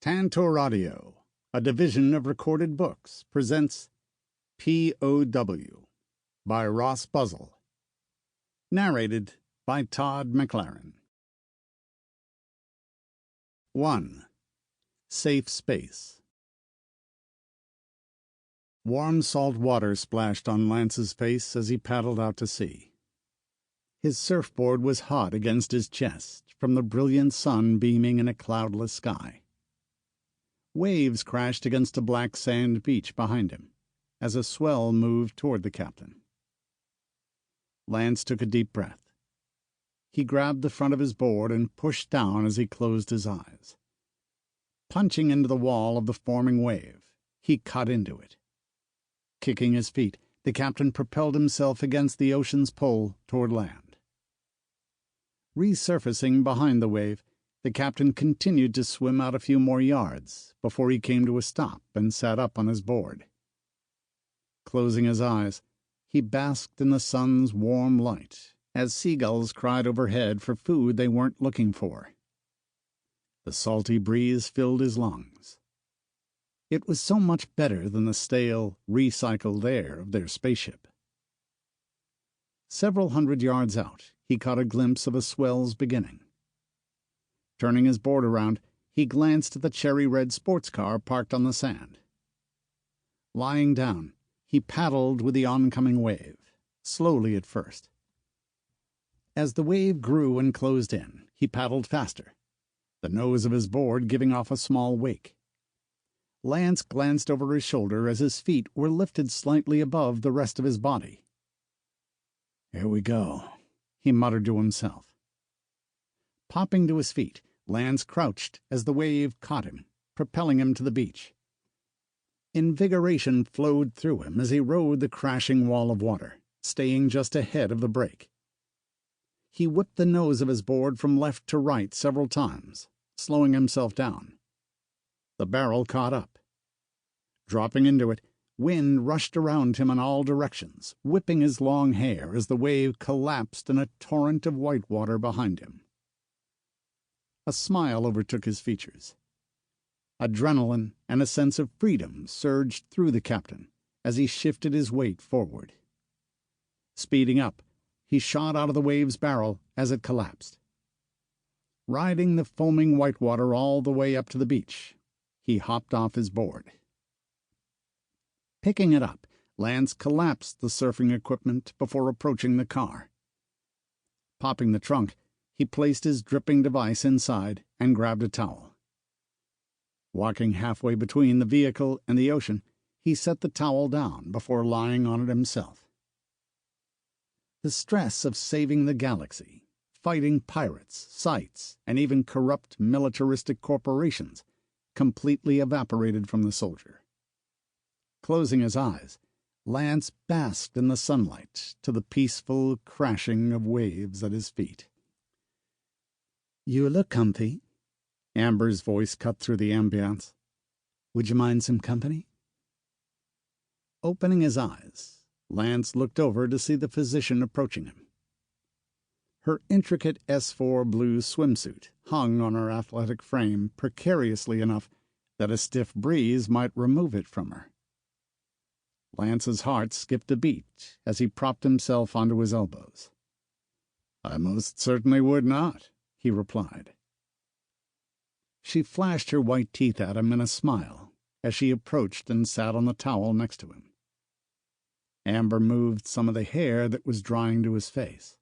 Tantor Audio, a division of Recorded Books, presents P.O.W. by Ross Buzzell. Narrated by Todd Mclaren. 1. Safe Space. Warm salt water splashed on Lance's face as he paddled out to sea. His surfboard was hot against his chest from the brilliant sun beaming in a cloudless sky. Waves crashed against a black sand beach behind him as a swell moved toward the captain. Lance took a deep breath. He grabbed the front of his board and pushed down as he closed his eyes. Punching into the wall of the forming wave, he cut into it. Kicking his feet, the captain propelled himself against the ocean's pull toward land. Resurfacing behind the wave, the captain continued to swim out a few more yards before he came to a stop and sat up on his board. Closing his eyes, he basked in the sun's warm light as seagulls cried overhead for food they weren't looking for. The salty breeze filled his lungs. It was so much better than the stale, recycled air of their spaceship. Several hundred yards out, he caught a glimpse of a swell's beginning. Turning his board around, he glanced at the cherry-red sports car parked on the sand. Lying down, he paddled with the oncoming wave, slowly at first. As the wave grew and closed in, he paddled faster, the nose of his board giving off a small wake. Lance glanced over his shoulder as his feet were lifted slightly above the rest of his body. "Here we go," he muttered to himself. Popping to his feet, Lance crouched as the wave caught him, propelling him to the beach. Invigoration flowed through him as he rode the crashing wall of water, staying just ahead of the break. He whipped the nose of his board from left to right several times, slowing himself down. The barrel caught up. Dropping into it, wind rushed around him in all directions, whipping his long hair as the wave collapsed in a torrent of white water behind him. A smile overtook his features. Adrenaline and a sense of freedom surged through the captain as he shifted his weight forward. Speeding up, he shot out of the wave's barrel as it collapsed. Riding the foaming whitewater all the way up to the beach, he hopped off his board. Picking it up, Lance collapsed the surfing equipment before approaching the car. Popping the trunk, he placed his dripping device inside and grabbed a towel. Walking halfway between the vehicle and the ocean, he set the towel down before lying on it himself. The stress of saving the galaxy, fighting pirates, sites, and even corrupt militaristic corporations completely evaporated from the soldier. Closing his eyes, Lance basked in the sunlight to the peaceful crashing of waves at his feet. "You look comfy," Amber's voice cut through the ambience. "Would you mind some company?" Opening his eyes, Lance looked over to see the physician approaching him. Her intricate S4 blue swimsuit hung on her athletic frame precariously enough that a stiff breeze might remove it from her. Lance's heart skipped a beat as he propped himself onto his elbows. "I most certainly would not," he replied. She flashed her white teeth at him in a smile as she approached and sat on the towel next to him. Amber moved some of the hair that was drying to his face.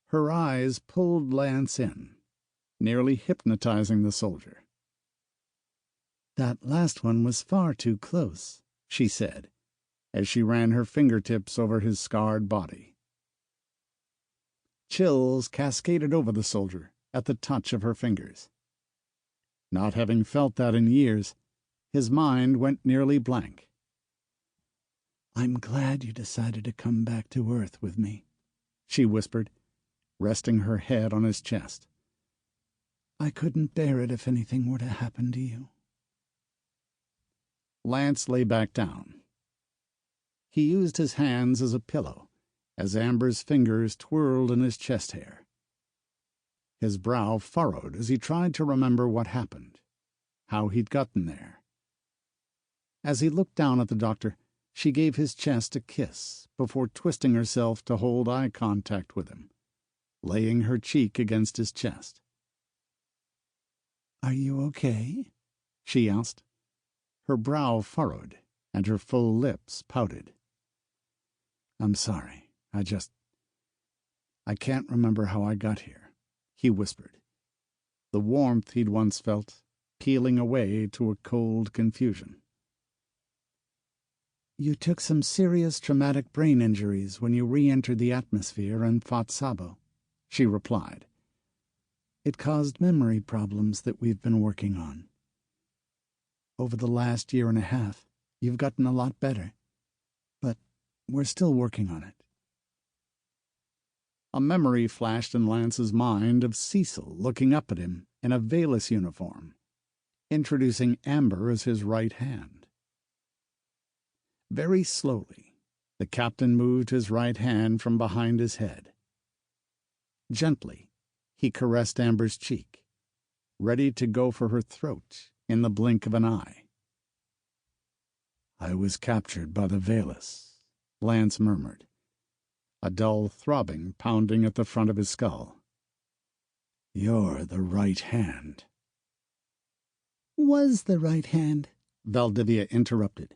Her eyes pulled Lance in, nearly hypnotizing the soldier. "That last one was far too close," she said, as she ran her fingertips over his scarred body. Chills cascaded over the soldier at the touch of her fingers. Not having felt that in years, his mind went nearly blank. "I'm glad you decided to come back to Earth with me," she whispered, resting her head on his chest. "I couldn't bear it if anything were to happen to you." Lance lay back down. He used his hands as a pillow as Amber's fingers twirled in his chest hair. His brow furrowed as he tried to remember what happened. how he'd gotten there. As he looked down at the doctor, she gave his chest a kiss before twisting herself to hold eye contact with him, laying her cheek against his chest. "Are you okay?" she asked. Her brow furrowed, and her full lips pouted. "I'm sorry. I can't remember how I got here," he whispered, the warmth he'd once felt peeling away to a cold confusion. "You took some serious traumatic brain injuries when you re-entered the atmosphere and fought Sabo," she replied. "It caused memory problems that we've been working on. Over the last year and a half, you've gotten a lot better, but we're still working on it." A memory flashed in Lance's mind of Cecil looking up at him in a Veles uniform, introducing Amber as his right hand. Very slowly, the captain moved his right hand from behind his head. Gently, he caressed Amber's cheek, ready to go for her throat in the blink of an eye. "I was captured by the Veles," Lance murmured, a dull throbbing pounding at the front of his skull. "You're the right hand." "Was the right hand," Valdivia interrupted.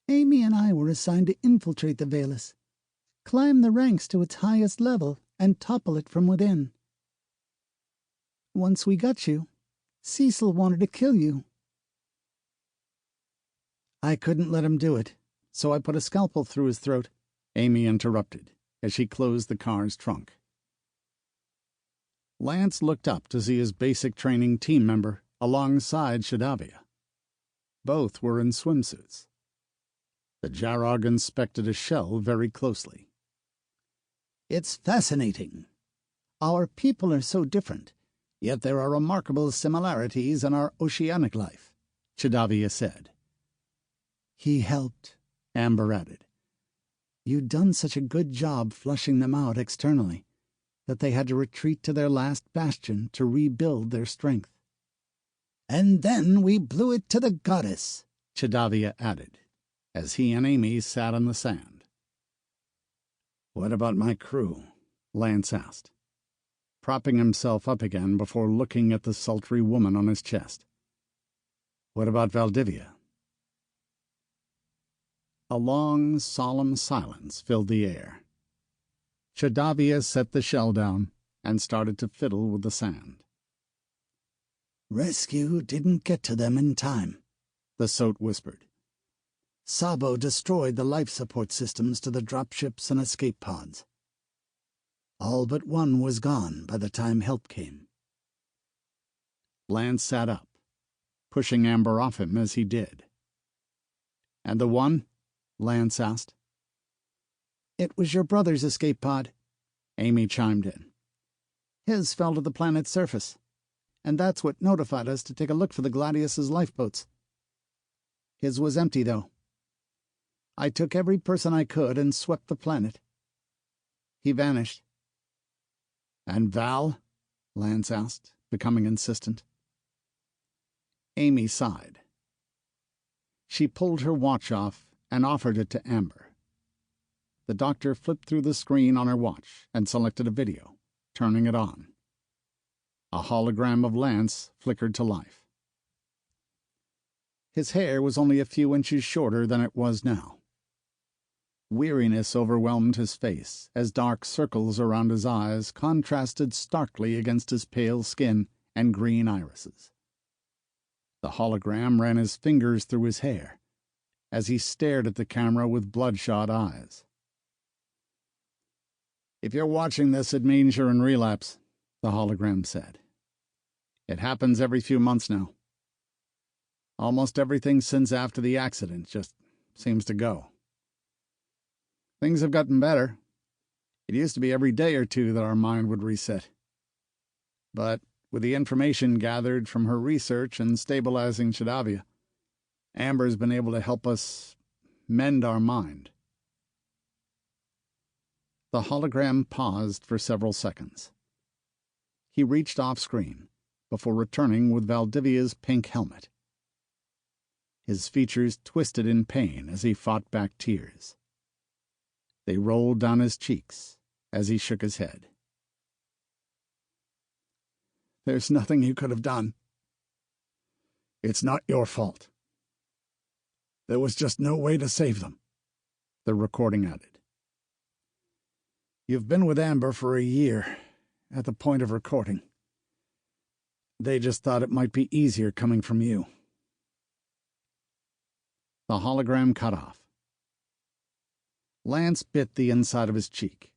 "Amy and I were assigned to infiltrate the Veles, climb the ranks to its highest level, and topple it from within. Once we got you, Cecil wanted to kill you." "I couldn't let him do it, so I put a scalpel through his throat," Amy interrupted, as she closed the car's trunk. Lance looked up to see his basic training team member alongside Shadavia. Both were in swimsuits. The Jarog inspected a shell very closely. "It's fascinating. Our people are so different, yet there are remarkable similarities in our oceanic life," Shadavia said. "He helped," Amber added. "You'd done such a good job flushing them out externally that they had to retreat to their last bastion to rebuild their strength." "And then we blew it to the goddess," Shadavia added, as he and Amy sat on the sand. "What about my crew?" Lance asked, propping himself up again before looking at the sultry woman on his chest. "What about Valdivia?" A long, solemn silence filled the air. Shadavia set the shell down and started to fiddle with the sand. "Rescue didn't get to them in time," the SOAT whispered. "Sabo destroyed the life support systems to the dropships and escape pods. All but one was gone by the time help came." Lance sat up, pushing Amber off him as he did. "And the one?" Lance asked. "It was your brother's escape pod," Amy chimed in. "His fell to the planet's surface, and that's what notified us to take a look for the Gladius's lifeboats. His was empty, though. I took every person I could and swept the planet. He vanished." "And Val?" Lance asked, becoming insistent. Amy sighed. She pulled her watch off and offered it to Amber. The doctor flipped through the screen on her watch and selected a video, turning it on. A hologram of Lance flickered to life. His hair was only a few inches shorter than it was now. Weariness overwhelmed his face as dark circles around his eyes contrasted starkly against his pale skin and green irises. The hologram ran his fingers through his hair as he stared at the camera with bloodshot eyes. "If you're watching this, it means you're in relapse," the hologram said. "It happens every few months now. Almost everything since after the accident just seems to go. Things have gotten better. It used to be every day or two that our mind would reset. But with the information gathered from her research and stabilizing Shadavia, Amber's been able to help us mend our mind." The hologram paused for several seconds. He reached off screen, before returning with Valdivia's pink helmet. His features twisted in pain as he fought back tears. They rolled down his cheeks as he shook his head. There's nothing you could have done. It's not your fault. There was just no way to save them, the recording added. You've been with Amber for a year, at the point of recording. They just thought it might be easier coming from you. The hologram cut off. Lance bit the inside of his cheek.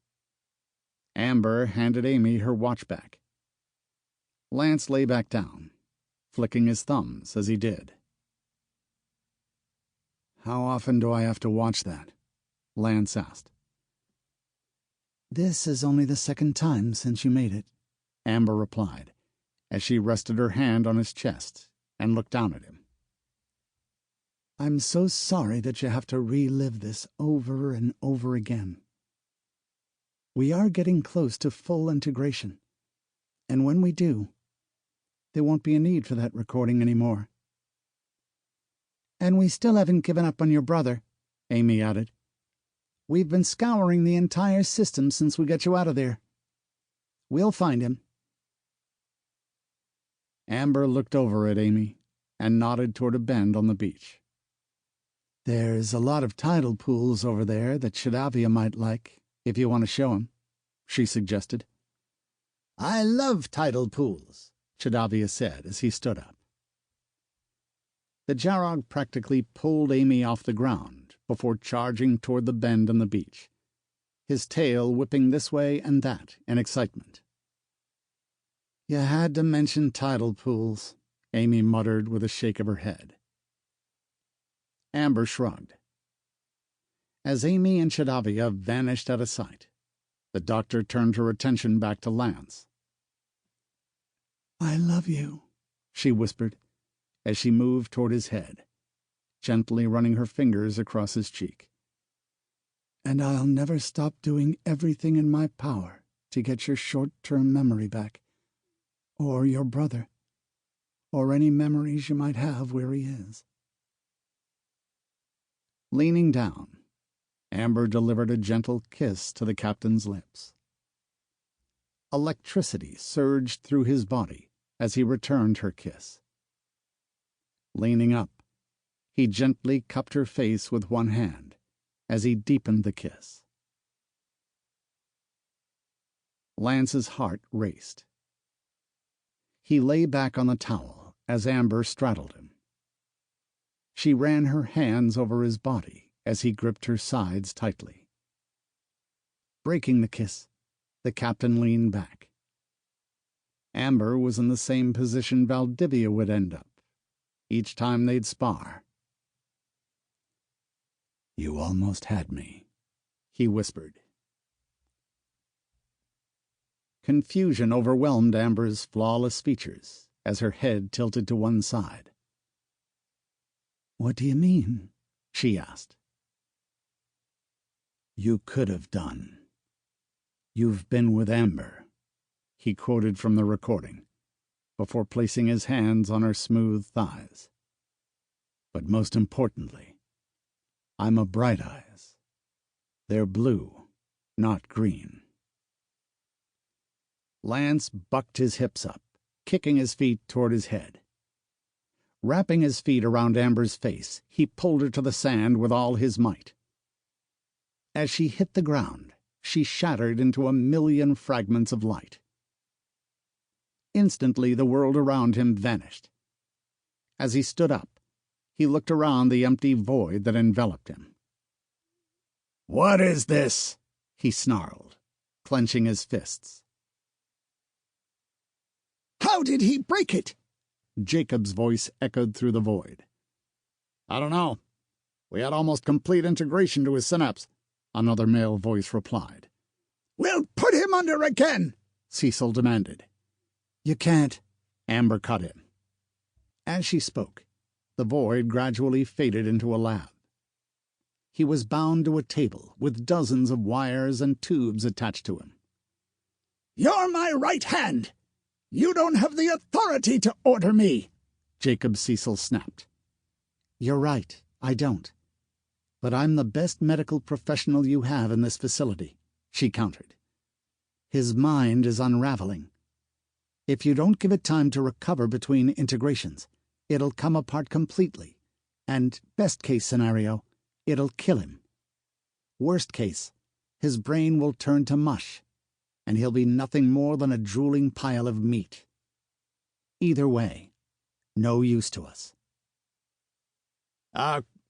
Amber handed Amy her watch back. Lance lay back down, flicking his thumbs as he did. How often do I have to watch that? Lance asked. This is only the second time since you made it, Amber replied, as she rested her hand on his chest and looked down at him. I'm so sorry that you have to relive this over and over again. We are getting close to full integration, and when we do, there won't be a need for that recording anymore. And we still haven't given up on your brother, Amy added. We've been scouring the entire system since we got you out of there. We'll find him. Amber looked over at Amy and nodded toward a bend on the beach. There's a lot of tidal pools over there that P.O.W might like, if you want to show him, she suggested. I love tidal pools, P.O.W said as he stood up. The Jarog practically pulled Amy off the ground before charging toward the bend on the beach, his tail whipping this way and that in excitement. You had to mention tidal pools, Amy muttered with a shake of her head. Amber shrugged. As Amy and P.O.W vanished out of sight, the doctor turned her attention back to Lance. I love you, she whispered, as she moved toward his head, gently running her fingers across his cheek. And I'll never stop doing everything in my power to get your short-term memory back, or your brother, or any memories you might have where he is. Leaning down, Amber delivered a gentle kiss to the captain's lips. Electricity surged through his body as he returned her kiss. Leaning up, he gently cupped her face with one hand as he deepened the kiss. Lance's heart raced. He lay back on the towel as Amber straddled him. She ran her hands over his body as he gripped her sides tightly. Breaking the kiss, the captain leaned back. Amber was in the same position Valdivia would end up each time they'd spar. You almost had me, he whispered. Confusion overwhelmed Amber's flawless features as her head tilted to one side. What do you mean? She asked. You could have done. You've been with Amber, he quoted from the recording, before placing his hands on her smooth thighs. But most importantly, I'm a Bright Eyes. They're blue, not green. Lance bucked his hips up, kicking his feet toward his head. Wrapping his feet around Amber's face, he pulled her to the sand with all his might. As she hit the ground, she shattered into a million fragments of light. Instantly, the world around him vanished. As he stood up, he looked around the empty void that enveloped him. "What is this?" he snarled, clenching his fists. "How did he break it?" Jacob's voice echoed through the void. "I don't know. We had almost complete integration to his synapse," another male voice replied. "We'll put him under again," Cecil demanded. "You can't," Amber cut in. As she spoke, the void gradually faded into a lab. He was bound to a table with dozens of wires and tubes attached to him. "You're my right hand. "You don't have the authority to order me," Jacob Cecil snapped. "You're right, I don't. But I'm the best medical professional you have in this facility," she countered. "His mind is unraveling. If you don't give it time to recover between integrations, it'll come apart completely, and best case scenario, it'll kill him. Worst case, his brain will turn to mush, and he'll be nothing more than a drooling pile of meat. Either way, no use to us."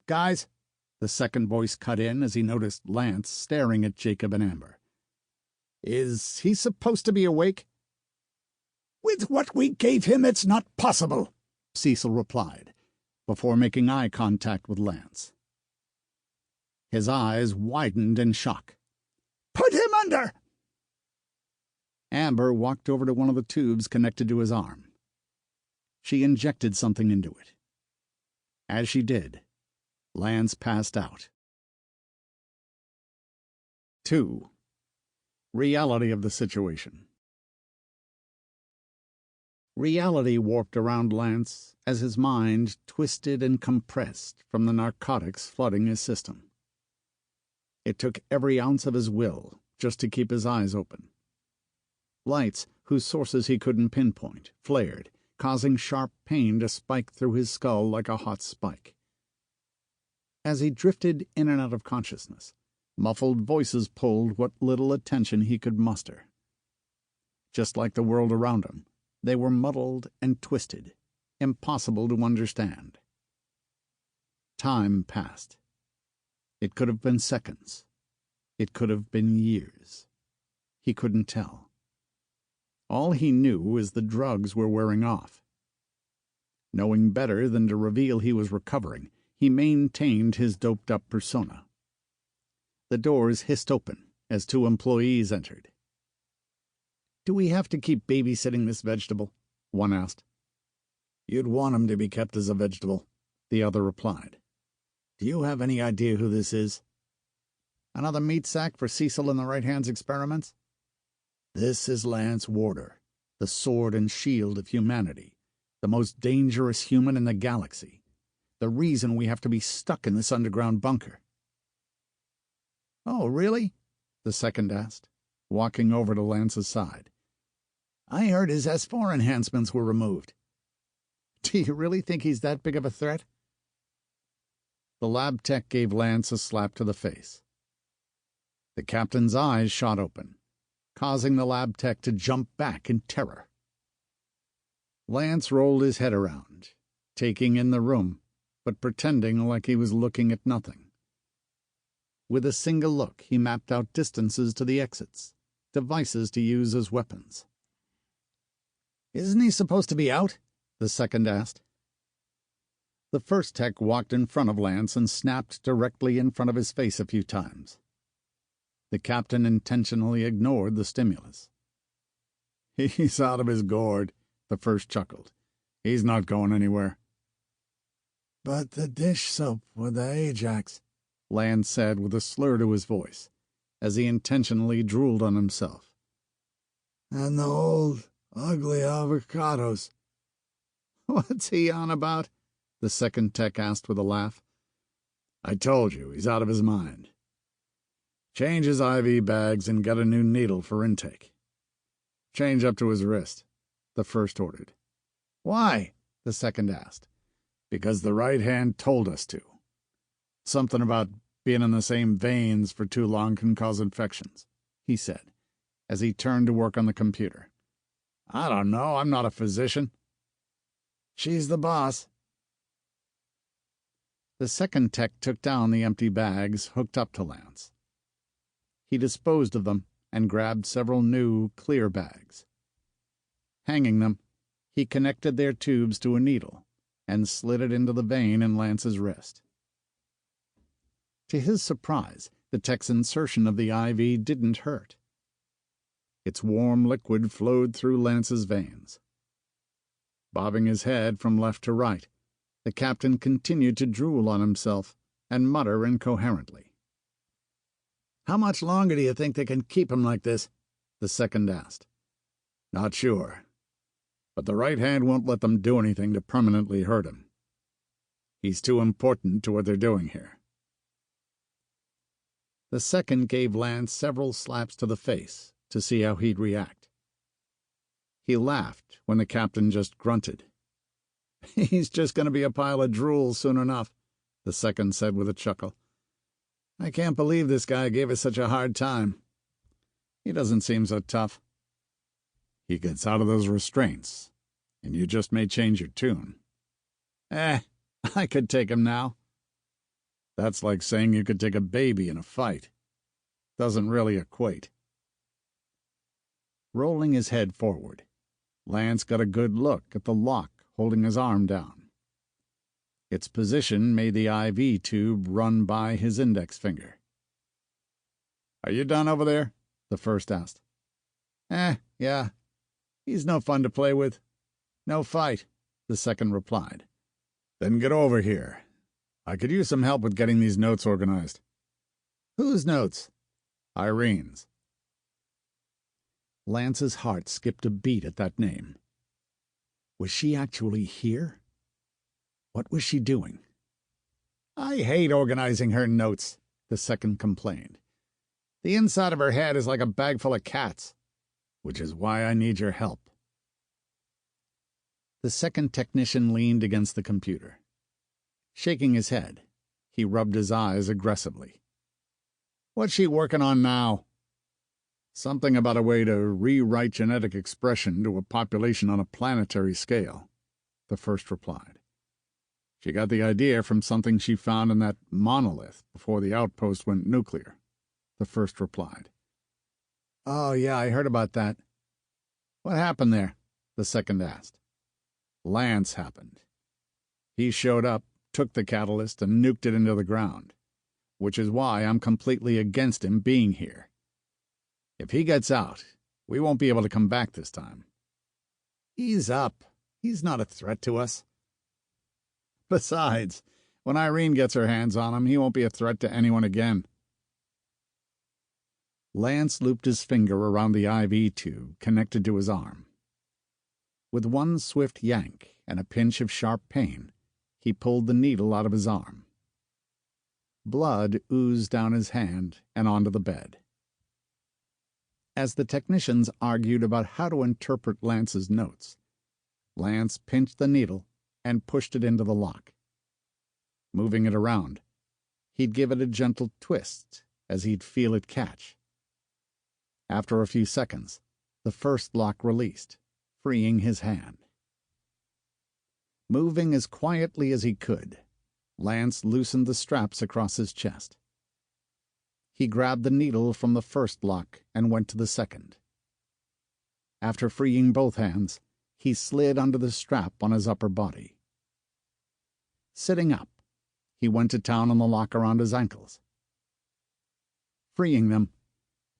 Guys," the second voice cut in as he noticed Lance staring at Jacob and Amber. "Is he supposed to be awake?" "With what we gave him, it's not possible," Cecil replied, before making eye contact with Lance. His eyes widened in shock. "Put him under!" Amber walked over to one of the tubes connected to his arm. She injected something into it. As she did, Lance passed out. 2. Reality of the situation. Reality warped around Lance as his mind twisted and compressed from the narcotics flooding his system. It took every ounce of his will just to keep his eyes open. Lights, whose sources he couldn't pinpoint, flared, causing sharp pain to spike through his skull like a hot spike. As he drifted in and out of consciousness, muffled voices pulled what little attention he could muster. Just like the world around him, they were muddled and twisted, impossible to understand. Time passed. It could have been seconds. It could have been years. He couldn't tell. All he knew was the drugs were wearing off. Knowing better than to reveal he was recovering, he maintained his doped-up persona. The doors hissed open as 2 employees entered. "Do we have to keep babysitting this vegetable?" one asked. "You'd want him to be kept as a vegetable," the other replied. "Do you have any idea who this is?" "Another meat sack for Cecil and the right-hand's experiments?" "This is Lance Warder, the sword and shield of humanity, the most dangerous human in the galaxy, the reason we have to be stuck in this underground bunker." "Oh, really?" the second asked, walking over to Lance's side. "I heard his S4 enhancements were removed." "Do you really think he's that big of a threat?" The lab tech gave Lance a slap to the face. The captain's eyes shot open, causing the lab tech to jump back in terror. Lance rolled his head around, taking in the room, but pretending like he was looking at nothing. With a single look, he mapped out distances to the exits, devices to use as weapons. "Isn't he supposed to be out?" the second asked. The first tech walked in front of Lance and snapped directly in front of his face a few times. The captain intentionally ignored the stimulus. "He's out of his gourd," the first chuckled. "He's not going anywhere." "But the dish soap with the Ajax," Lance said with a slur to his voice, as he intentionally drooled on himself. "And the old, ugly avocados." "What's he on about?" the second tech asked with a laugh. "I told you, he's out of his mind. Change his IV bags and get a new needle for intake. Change up to his wrist," the first ordered. "Why?" the second asked. "Because the right hand told us to. Something about being in the same veins for too long can cause infections," he said, as he turned to work on the computer. "I don't know, I'm not a physician." "She's the boss." The second tech took down the empty bags hooked up to Lance. He disposed of them and grabbed several new, clear bags. Hanging them, he connected their tubes to a needle and slid it into the vein in Lance's wrist. To his surprise, the tech's insertion of the IV didn't hurt. Its warm liquid flowed through Lance's veins. Bobbing his head from left to right, the captain continued to drool on himself and mutter incoherently. "How much longer do you think they can keep him like this?" the second asked. "Not sure. but the right hand won't let them do anything to permanently hurt him. He's too important to what they're doing here." The second gave Lance several slaps to the face to see how he'd react. He laughed when the captain just grunted. "He's just going to be a pile of drool soon enough," the second said with a chuckle. "I can't believe this guy gave us such a hard time. He doesn't seem so tough." "He gets out of those restraints, and you just may change your tune." I could take him now." "That's like saying you could take a baby in a fight. Doesn't really equate." Rolling his head forward, Lance got a good look at the lock holding his arm down. Its position made the IV tube run by his index finger. "Are you done over there?" the first asked. Yeah. He's no fun to play with. No fight," the second replied. "Then get over here. I could use some help with getting these notes organized." "Whose notes?" "Irene's." Lance's heart skipped a beat at that name. Was she actually here? What was she doing? "I hate organizing her notes," the second complained. "The inside of her head is like a bag full of cats." "Which is why I need your help." The second technician leaned against the computer. Shaking his head, he rubbed his eyes aggressively. "What's she working on now?" "Something about a way to rewrite genetic expression to a population on a planetary scale," the first replied. "She got the idea from something she found in that monolith before the outpost went nuclear," the first replied. "Oh, yeah, I heard about that. What happened there?" the second asked. "Lance happened. He showed up, took the catalyst, and nuked it into the ground, which is why I'm completely against him being here. If he gets out, we won't be able to come back this time." "Ease up. He's not a threat to us." "Besides, when Irene gets her hands on him, he won't be a threat to anyone again." Lance looped his finger around the IV tube connected to his arm. With one swift yank and a pinch of sharp pain, he pulled the needle out of his arm. Blood oozed down his hand and onto the bed. As the technicians argued about how to interpret Lance's notes, Lance pinched the needle and pushed it into the lock. Moving it around, he'd give it a gentle twist as he'd feel it catch. After a few seconds, the first lock released, freeing his hand. Moving as quietly as he could, Lance loosened the straps across his chest. He grabbed the needle from the first lock and went to the second. After freeing both hands, he slid under the strap on his upper body. Sitting up, he went to town on the lock around his ankles. Freeing them,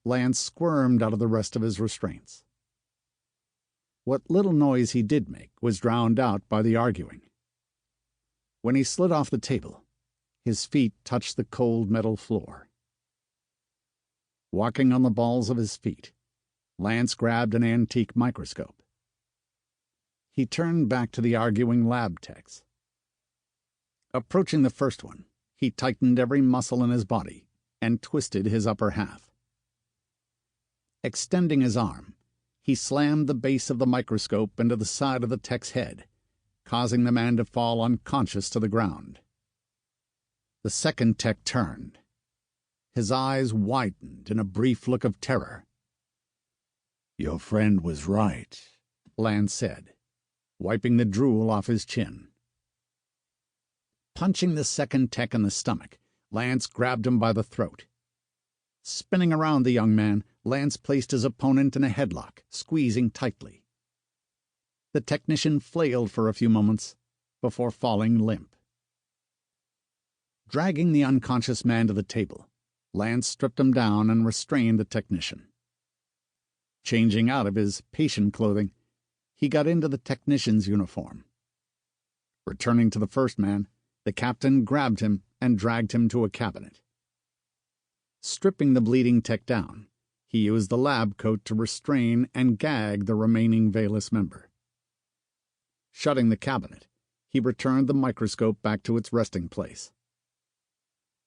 Lance squirmed out of the rest of his restraints. What little noise he did make was drowned out by the arguing. When he slid off the table, his feet touched the cold metal floor. Walking on the balls of his feet, Lance grabbed an antique microscope. He turned back to the arguing lab techs. Approaching the first one, he tightened every muscle in his body and twisted his upper half. Extending his arm, he slammed the base of the microscope into the side of the tech's head, causing the man to fall unconscious to the ground. The second tech turned. His eyes widened in a brief look of terror. "Your friend was right," Lance said, wiping the drool off his chin. Punching the second tech in the stomach, Lance grabbed him by the throat. Spinning around the young man, Lance placed his opponent in a headlock, squeezing tightly. The technician flailed for a few moments before falling limp. Dragging the unconscious man to the table, Lance stripped him down and restrained the technician. Changing out of his patient clothing, he got into the technician's uniform. Returning to the first man, the captain grabbed him and dragged him to a cabinet. Stripping the bleeding tech down, he used the lab coat to restrain and gag the remaining Veles member. Shutting the cabinet, he returned the microscope back to its resting place.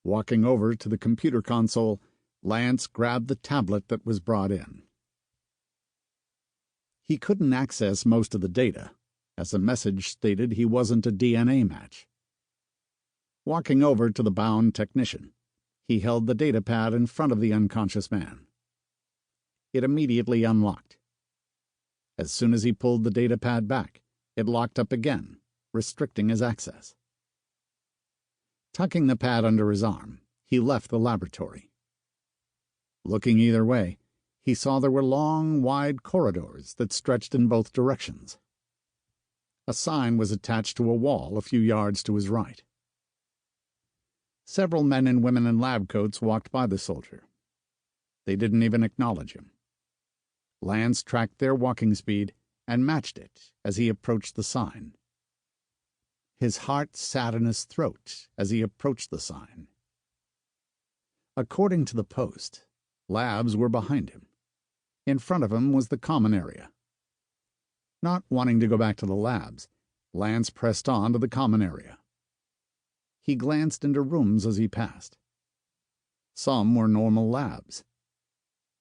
Walking over to the computer console, Lance grabbed the tablet that was brought in. He couldn't access most of the data, as a message stated he wasn't a DNA match. Walking over to the bound technician, he held the datapad in front of the unconscious man. It immediately unlocked. As soon as he pulled the datapad back, it locked up again, restricting his access. Tucking the pad under his arm, he left the laboratory. Looking either way, he saw there were long, wide corridors that stretched in both directions. A sign was attached to a wall a few yards to his right. Several men and women in lab coats walked by the soldier. They didn't even acknowledge him. Lance tracked their walking speed and matched it as he approached the sign. His heart sat in his throat as he approached the sign. According to the post, labs were behind him. In front of him was the common area. Not wanting to go back to the labs, Lance pressed on to the common area. He glanced into rooms as he passed. Some were normal labs.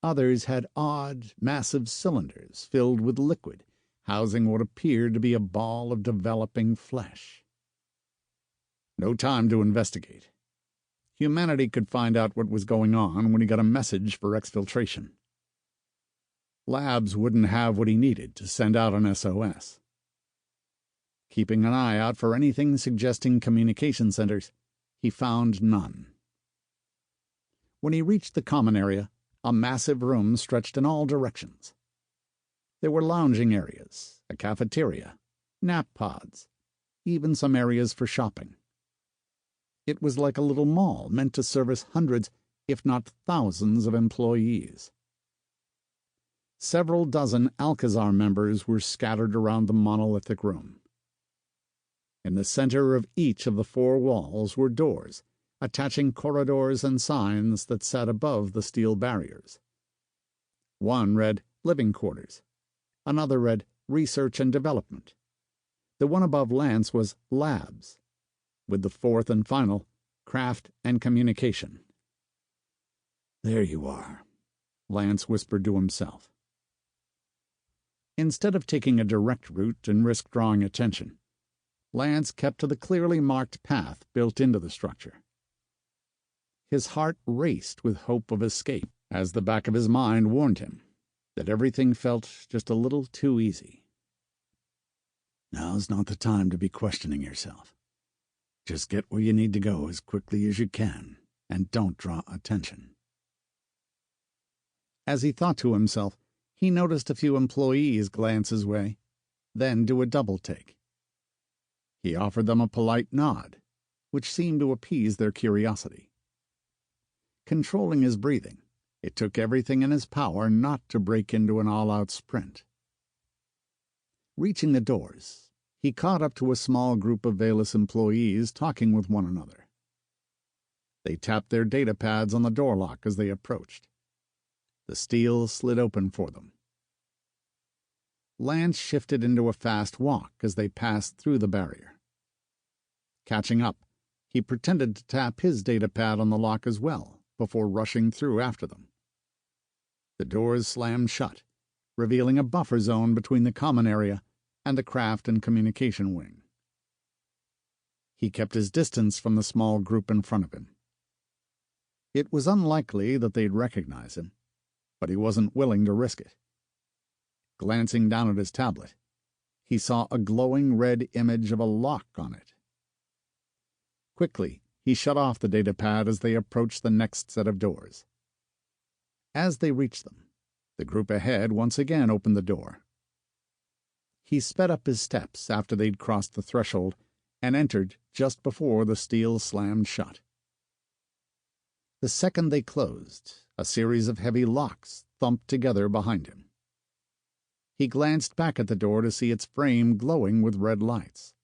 Others had odd, massive cylinders filled with liquid, housing what appeared to be a ball of developing flesh. No time to investigate. Humanity could find out what was going on when he got a message for exfiltration. Labs wouldn't have what he needed to send out an SOS. Keeping an eye out for anything suggesting communication centers, he found none. When he reached the common area, a massive room stretched in all directions. There were lounging areas, a cafeteria, nap pods, even some areas for shopping. It was like a little mall meant to service hundreds, if not thousands, of employees. Several dozen Alcazar members were scattered around the monolithic room. In the center of each of the four walls were doors, attaching corridors and signs that sat above the steel barriers. One read Living Quarters. Another read Research and Development. The one above Lance was Labs, with the fourth and final, Craft and Communication. "There you are," Lance whispered to himself. Instead of taking a direct route and risk drawing attention, Lance kept to the clearly marked path built into the structure. His heart raced with hope of escape as the back of his mind warned him that everything felt just a little too easy. Now's not the time to be questioning yourself. Just get where you need to go as quickly as you can, and don't draw attention. As he thought to himself, he noticed a few employees glance his way, then do a double take. He offered them a polite nod, which seemed to appease their curiosity. Controlling his breathing, it took everything in his power not to break into an all-out sprint. Reaching the doors, he caught up to a small group of Veles employees talking with one another. They tapped their data pads on the door lock as they approached. The steel slid open for them. Lance shifted into a fast walk as they passed through the barrier. Catching up, he pretended to tap his data pad on the lock as well before rushing through after them. The doors slammed shut, revealing a buffer zone between the common area and the craft and communication wing. He kept his distance from the small group in front of him. It was unlikely that they'd recognize him, but he wasn't willing to risk it. Glancing down at his tablet, he saw a glowing red image of a lock on it. Quickly, he shut off the data pad as they approached the next set of doors. As they reached them, the group ahead once again opened the door. He sped up his steps after they'd crossed the threshold and entered just before the steel slammed shut. The second they closed, a series of heavy locks thumped together behind him. He glanced back at the door to see its frame glowing with red lights.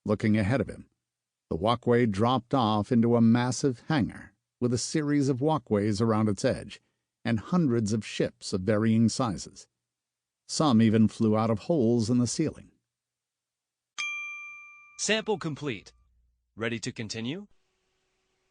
Looking ahead of him, the walkway dropped off into a massive hangar with a series of walkways around its edge and hundreds of ships of varying sizes. Some even flew out of holes in the ceiling. Sample complete. Ready to continue?